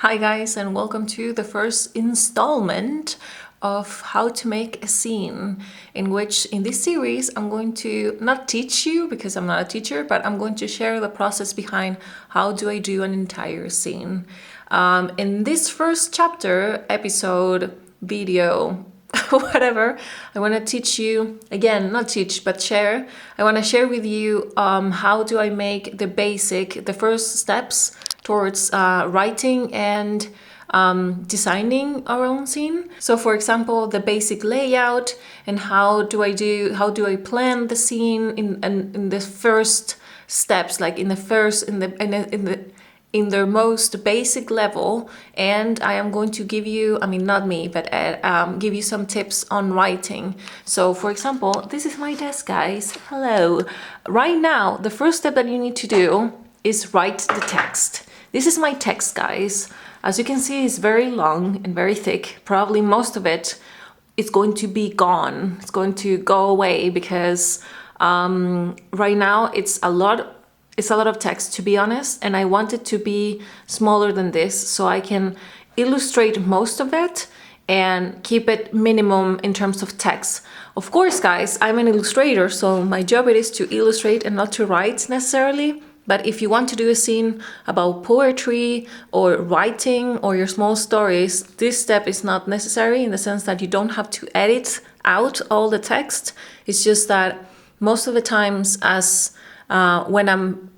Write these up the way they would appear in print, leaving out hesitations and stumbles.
Hi guys, and welcome to the first installment of how to make a scene, in which in this series I'm going to not teach you because I'm not a teacher, but I'm going to share the process behind how do I do an entire scene. In this first chapter, episode, video, whatever, I want to teach you, again, not teach, but share. I want to share with you how do I make the first steps towards writing and designing our own scene. So for example, the basic layout and how do I plan the scene in the first steps, like in their most basic level. And I am going to give you, not me, but give you some tips on writing. So for example, this is my desk, guys. Hello. Right now, the first step that you need to do is write the text. This is my text, guys. As you can see, it's very long and very thick. Probably most of it is going to be gone. It's going to go away because right now it's a lot of text, to be honest, and I want it to be smaller than this so I can illustrate most of it and keep it minimum in terms of text. Of course, guys, I'm an illustrator, so my job it is to illustrate and not to write necessarily. But if you want to do a scene about poetry or writing or your small stories, this step is not necessary in the sense that you don't have to edit out all the text. It's just that most of the times when I'm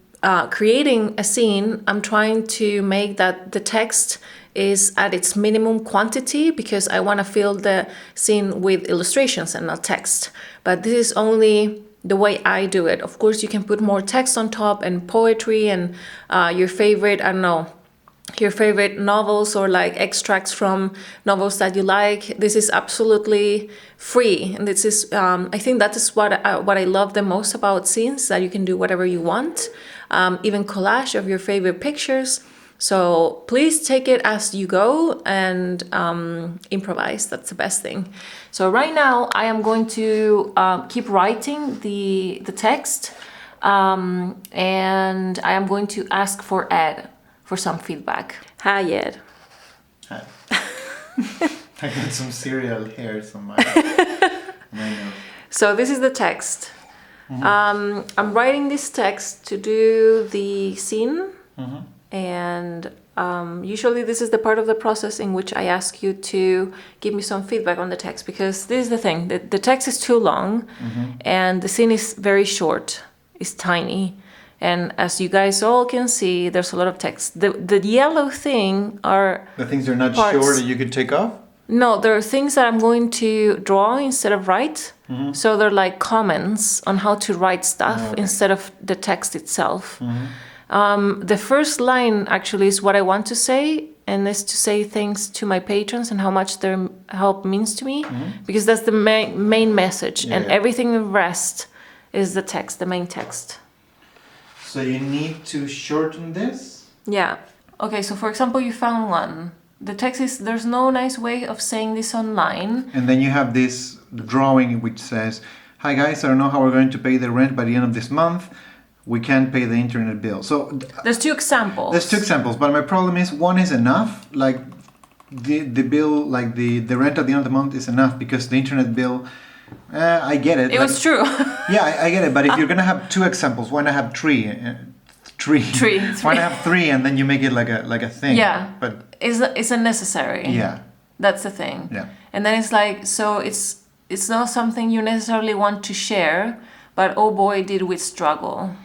creating a scene, I'm trying to make that the text is at its minimum quantity because I want to fill the scene with illustrations and not text. But this is only the way I do it. Of course, you can put more text on top and poetry and your favorite novels or like extracts from novels that you like. This is absolutely free, and this is I think that is what I love the most about scenes, that you can do whatever you want, even collage of your favorite pictures. So please take it as you go and improvise. That's the best thing. So right now I am going to keep writing the text, and I am going to ask for Ed for some feedback. Hi, Ed. Hi. I got some cereal hairs on my nose. So this is the text. Mm-hmm. I'm writing this text to do the scene. Mm-hmm. And usually this is the part of the process in which I ask you to give me some feedback on the text, because this is the thing, the text is too long. Mm-hmm. And the scene is very short, it's tiny. And as you guys all can see, there's a lot of text. The yellow thing are the things are not parts. sure that you could take off? No, there are things that I'm going to draw instead of write. Mm-hmm. So they're like comments on how to write stuff instead of the text itself. Mm-hmm. The first line actually is what I want to say, and is to say thanks to my patrons and how much their help means to me, because that's the main message, and everything the rest is the text, the main text. So you need to shorten this? Yeah. Okay, so for example, you found one. The text is, there's no nice way of saying this online. And then you have this drawing which says, "Hi guys, I don't know how we're going to pay the rent by the end of this month. We can't pay the internet bill." So there's two examples. But my problem is one is enough, like the bill, like the rent at the end of the month is enough, because the internet bill, I get it. It was true. Yeah, I get it. But if you're gonna have two examples, why not have three? Why not have three, and then you make it like a thing? Yeah. But it's unnecessary. Yeah. That's the thing. Yeah. And then it's like, so it's not something you necessarily want to share, but oh boy, did we struggle.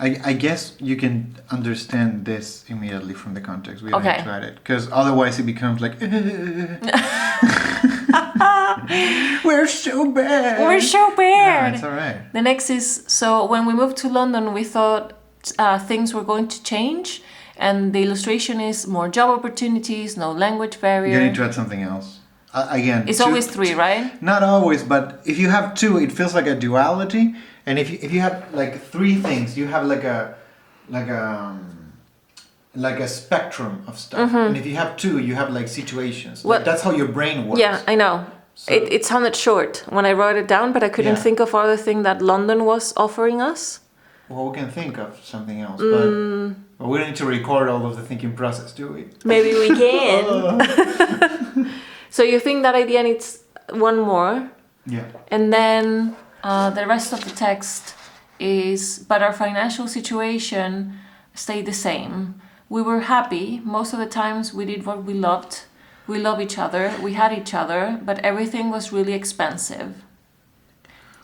I guess you can understand this immediately from the context. We haven't tried it, because otherwise it becomes like we're so bad. Yeah, it's all right. The next is, so when we moved to London, we thought things were going to change, and the illustration is more job opportunities, no language barrier. You need to add something else. Again, it's always three, right? Not always, but if you have two, it feels like a duality. And if you have like three things, you have like a spectrum of stuff. Mm-hmm. And if you have two, you have like situations. Like, that's how your brain works. Yeah, I know. So, it sounded short when I wrote it down, but I couldn't think of other thing that London was offering us. Well, we can think of something else, but we don't need to record all of the thinking process, do we? Maybe we can. So you think that idea needs one more, Yeah. and then the rest of the text is, but our financial situation stayed the same. We were happy. Most of the times we did what we loved. We love each other. We had each other, but everything was really expensive.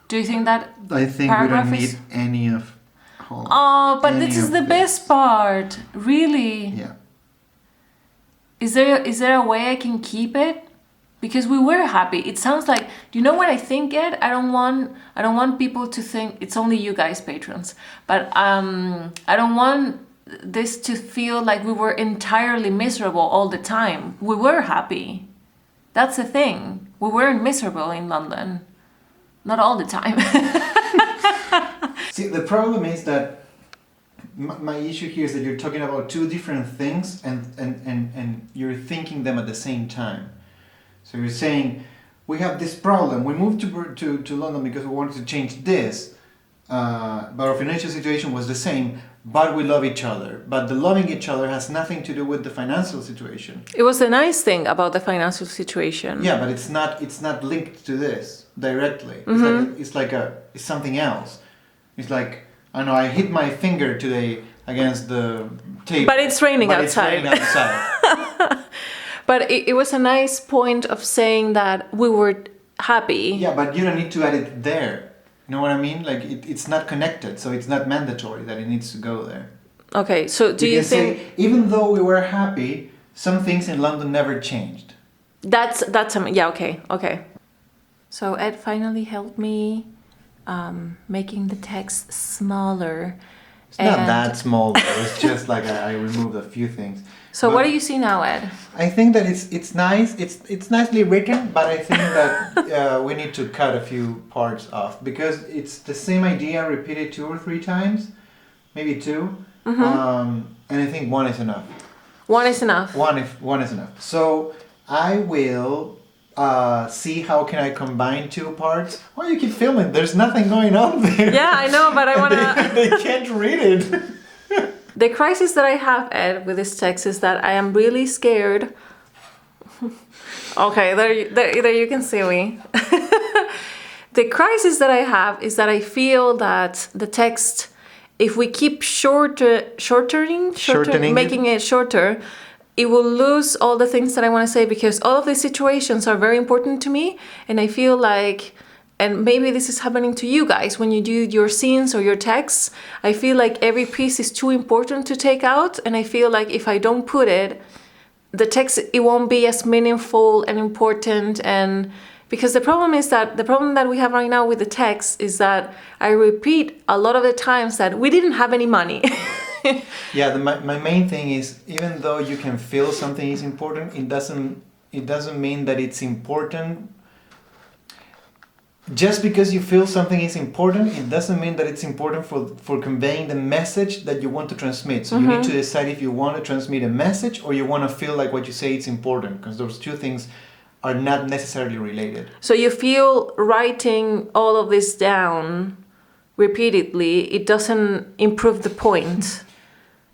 Do you think that I think we paragraph don't is- need any of. Oh, but any this is of the this. best part. Really? Yeah. Is there a way I can keep it? Because we were happy. It sounds like, do you know what I think, Ed? I don't want people to think it's only you guys patrons. But I don't want this to feel like we were entirely miserable all the time. We were happy. That's the thing. We weren't miserable in London. Not all the time. See, the problem is that my issue here is that you're talking about two different things and you're thinking them at the same time. So you're saying, we have this problem. We moved to London because we wanted to change this. But our financial situation was the same, but we love each other. But the loving each other has nothing to do with the financial situation. It was a nice thing about the financial situation. Yeah, but it's not linked to this directly. It's something else. It's like, I know I hit my finger today against the table. But it's raining but outside. It's raining outside. But it was a nice point of saying that we were happy. Yeah, but you don't need to add it there. You know what I mean? Like it's not connected, so it's not mandatory that it needs to go there. Okay, so do you can think say, even though we were happy, some things in London never changed. that's yeah, okay. So Ed finally helped me making the text smaller. It's not that small though. It's just like I removed a few things. So But what do you see now, Ed? I think that it's nice. It's nicely written, but I think that we need to cut a few parts off because it's the same idea repeated 2 or 3 times, maybe 2. And I think 1 is enough. One is enough. One is enough. So I will see how can I combine 2 parts. Why you keep filming? There's nothing going on there. Yeah, I know, but I wanna. they can't read it. The crisis that I have, Ed, with this text is that I am really scared. Okay, there you can see me. The crisis that I have is that I feel that the text, if we keep shortening, making it shorter, it will lose all the things that I want to say because all of these situations are very important to me, and I feel like, and maybe this is happening to you guys when you do your scenes or your texts, I feel like every piece is too important to take out, and I feel like if I don't put it, the text, it won't be as meaningful and important. And because the problem that we have right now with the text is that I repeat a lot of the times that we didn't have any money. Yeah, my main thing is, even though you can feel something is important, it doesn't mean that it's important. Just because you feel something is important, it doesn't mean that it's important for conveying the message that you want to transmit. So you need to decide if you want to transmit a message or you want to feel like what you say is important, because those two things are not necessarily related. So you feel writing all of this down repeatedly, it doesn't improve the point.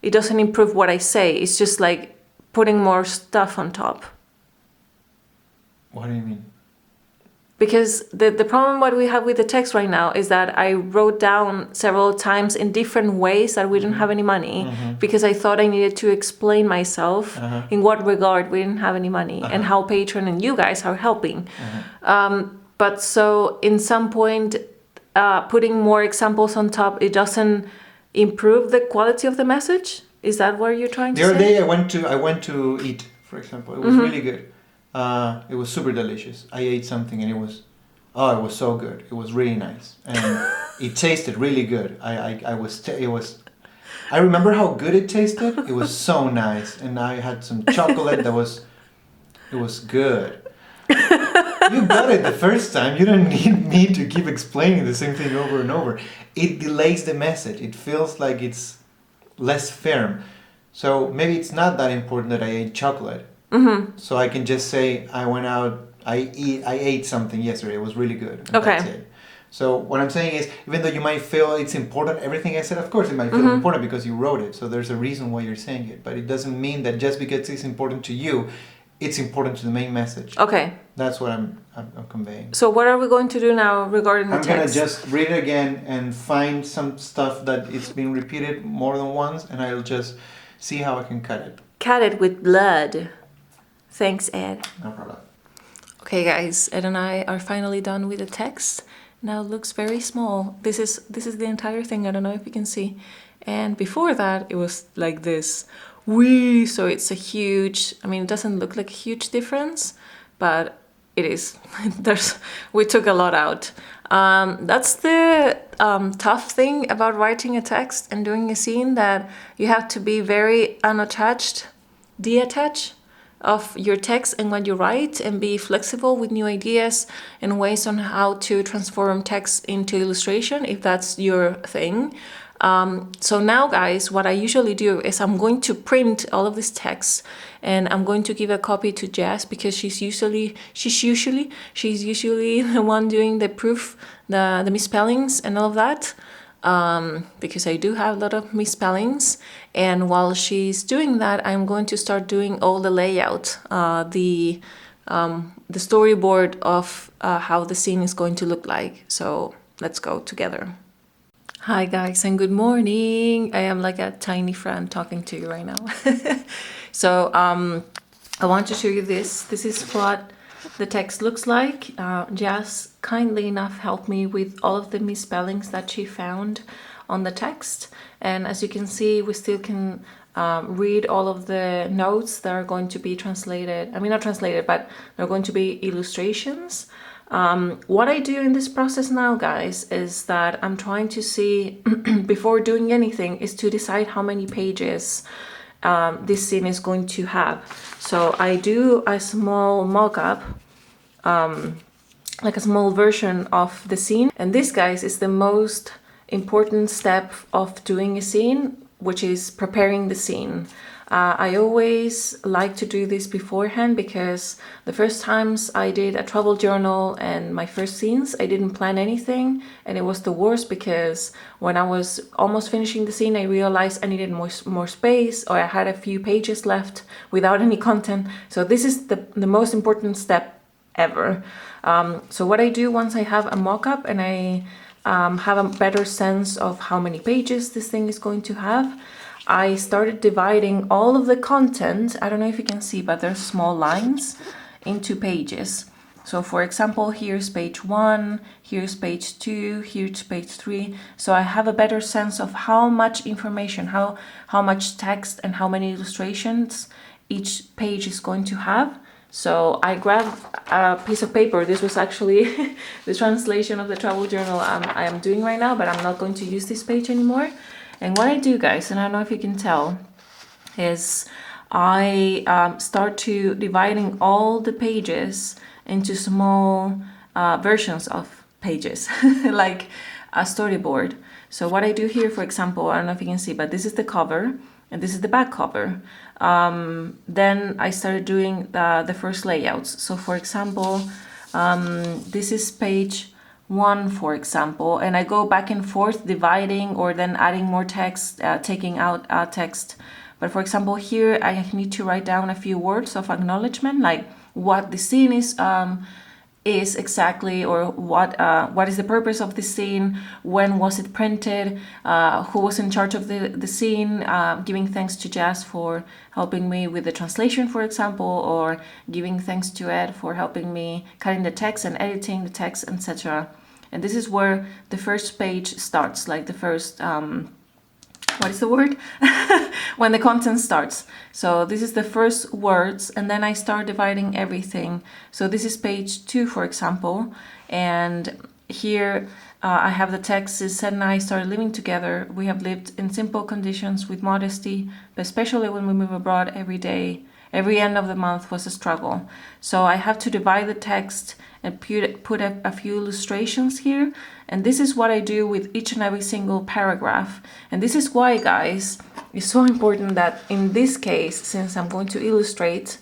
It doesn't improve what I say. It's just like putting more stuff on top. What do you mean? Because the problem what we have with the text right now is that I wrote down several times in different ways that we didn't have any money because I thought I needed to explain myself in what regard we didn't have any money and how Patreon and you guys are helping. But so in some point, putting more examples on top, it doesn't improve the quality of the message? Is that what you're trying to say? The other day I went to eat, for example. It was really good. It was super delicious. I ate something and it was so good. It was really nice and it tasted really good. I remember how good it tasted. It was so nice, and I had some chocolate it was good. You got it the first time. You don't need to keep explaining the same thing over and over. It delays the message. It feels like it's less firm. So maybe it's not that important that I ate chocolate. So I can just say I went out. I ate something yesterday. It was really good. And Okay. That's it. So what I'm saying is, even though you might feel it's important, everything I said, of course, it might feel important because you wrote it. So there's a reason why you're saying it, but it doesn't mean that just because it's important to you, it's important to the main message. Okay. That's what I'm conveying. So what are we going to do now regarding the I'm text? gonna just read it again and find some stuff that it's been repeated more than once, and I'll just see how I can cut it. Cut it with blood. Thanks, Ed. No problem. Okay, guys, Ed and I are finally done with the text. Now it looks very small. This is the entire thing. I don't know if you can see. And before that, it was like this. Wee! So it's a huge. I mean, it doesn't look like a huge difference, but it is. We took a lot out. That's the tough thing about writing a text and doing a scene, that you have to be very unattached, detached of your text and what you write, and be flexible with new ideas and ways on how to transform text into illustration, if that's your thing. So now, guys, what I usually do is I'm going to print all of this text, and I'm going to give a copy to Jess, because she's usually the one doing the proof, the misspellings and all of that. Because I do have a lot of misspellings, and while she's doing that, I'm going to start doing all the layout, the storyboard of how the scene is going to look like. So let's go together. Hi guys, and good morning. I am like a tiny friend talking to you right now. So I want to show you this. This is what the text looks like. Jazz kindly enough helped me with all of the misspellings that she found on the text. And as you can see, we still can read all of the notes that are going to be translated. I mean, not translated, but they're going to be illustrations. What I do in this process now, guys, is that I'm trying to see, before doing anything, is to decide how many pages this scene is going to have. So I do a small mock-up, like a small version of the scene. And this, guys, is the most important step of doing a scene, which is preparing the scene. I always like to do this beforehand, because the first times I did a travel journal and my first scenes, I didn't plan anything, and it was the worst, because when I was almost finishing the scene, I realized I needed more space, or I had a few pages left without any content. So this is the most important step ever. So what I do once I have a mock-up and I have a better sense of how many pages this thing is going to have, I started dividing all of the content, I don't know if you can see, but there's small lines, into pages. So for example, here's page 1, here's page 2, here's page 3. So I have a better sense of how much information, how much text and how many illustrations each page is going to have. So I grabbed a piece of paper. This was actually the translation of the travel journal I am doing right now, but I'm not going to use this page anymore. And what I do, guys, and I don't know if you can tell, is I start to dividing all the pages into small versions of pages, like a storyboard. So what I do here, for example, I don't know if you can see, but this is the cover and this is the back cover. Then I started doing the first layouts. So for example, this is page 1, for example, and I go back and forth dividing or then adding more text, taking out text. But for example, here I need to write down a few words of acknowledgement, like what the scene is exactly, or what is the purpose of the scene, when was it printed, who was in charge of the scene, giving thanks to Jazz for helping me with the translation, for example, or giving thanks to Ed for helping me cutting the text and editing the text, etc. And this is where the first page starts, like the first, what is the word? When the content starts. So this is the first words, and then I start dividing everything. So this is page 2, for example, and here I have the text. Is Ed and I started living together. We have lived in simple conditions with modesty, but especially when we move abroad every day. Every end of the month was a struggle. So I have to divide the text and put a few illustrations here. And this is what I do with each and every single paragraph. And this is why, guys, it's so important that in this case, since I'm going to illustrate,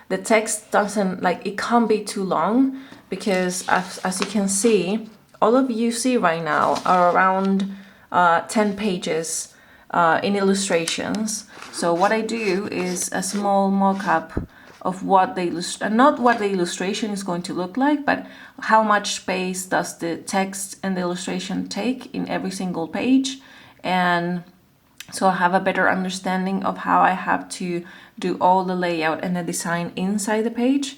the text doesn't, like, it can't be too long, because as you can see, all of you see right now are around 10 pages in illustrations. So what I do is a small mock-up of what the not what the illustration is going to look like, but how much space does the text and the illustration take in every single page. And so I have a better understanding of how I have to do all the layout and the design inside the page.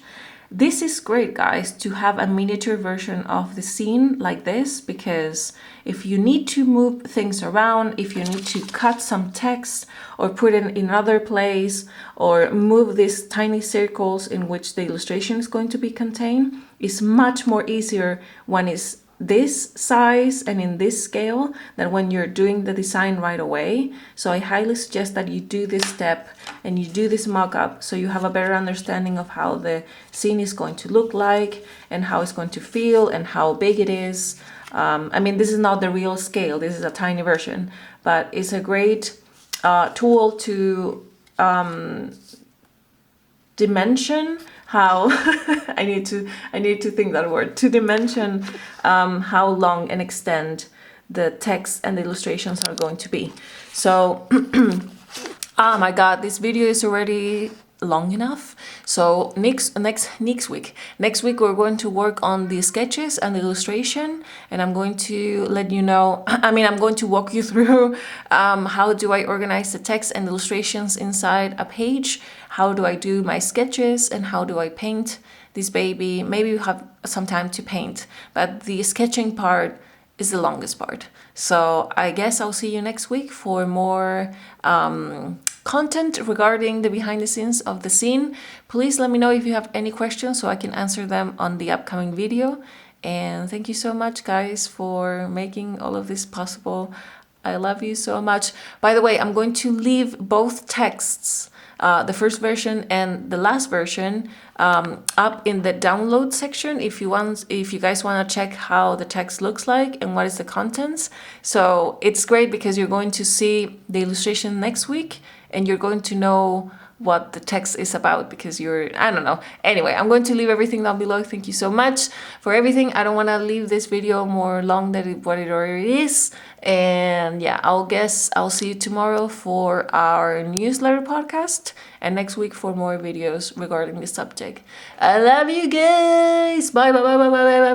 This is great, guys, to have a miniature version of the zine like this, because if you need to move things around, if you need to cut some text or put it in another place or move these tiny circles in which the illustration is going to be contained, it's much more easier when it's this size and in this scale than when you're doing the design right away. So I highly suggest that you do this step and you do this mock-up so you have a better understanding of how the scene is going to look like and how it's going to feel and how big it is. I mean, this is not the real scale, this is a tiny version, but it's a great tool to dimension how I need to think that word, to dimension how long and extent the text and the illustrations are going to be. So oh my god, this video is already long enough. So next week we're going to work on the sketches and the illustration, and I'm going to let you know, I'm going to walk you through how do I organize the text and illustrations inside a page, how do I do my sketches, and how do I paint this baby. Maybe you have some time to paint, but the sketching part is the longest part. So I guess I'll see you next week for more content regarding the behind the scenes of the zine. Please let me know if you have any questions so I can answer them on the upcoming video. And thank you so much, guys, for making all of this possible. I love you so much. By the way, I'm going to leave both texts, the first version and the last version, up in the download section if you guys want to check how the text looks like and what is the contents. So it's great because you're going to see the illustration next week and you're going to know what the text is about because I don't know. Anyway, I'm going to leave everything down below. Thank you so much for everything. I don't want to leave this video more long than what it already is. And yeah, I'll see you tomorrow for our newsletter podcast and next week for more videos regarding this subject. I love you guys. Bye, bye, bye, bye, bye, bye, bye.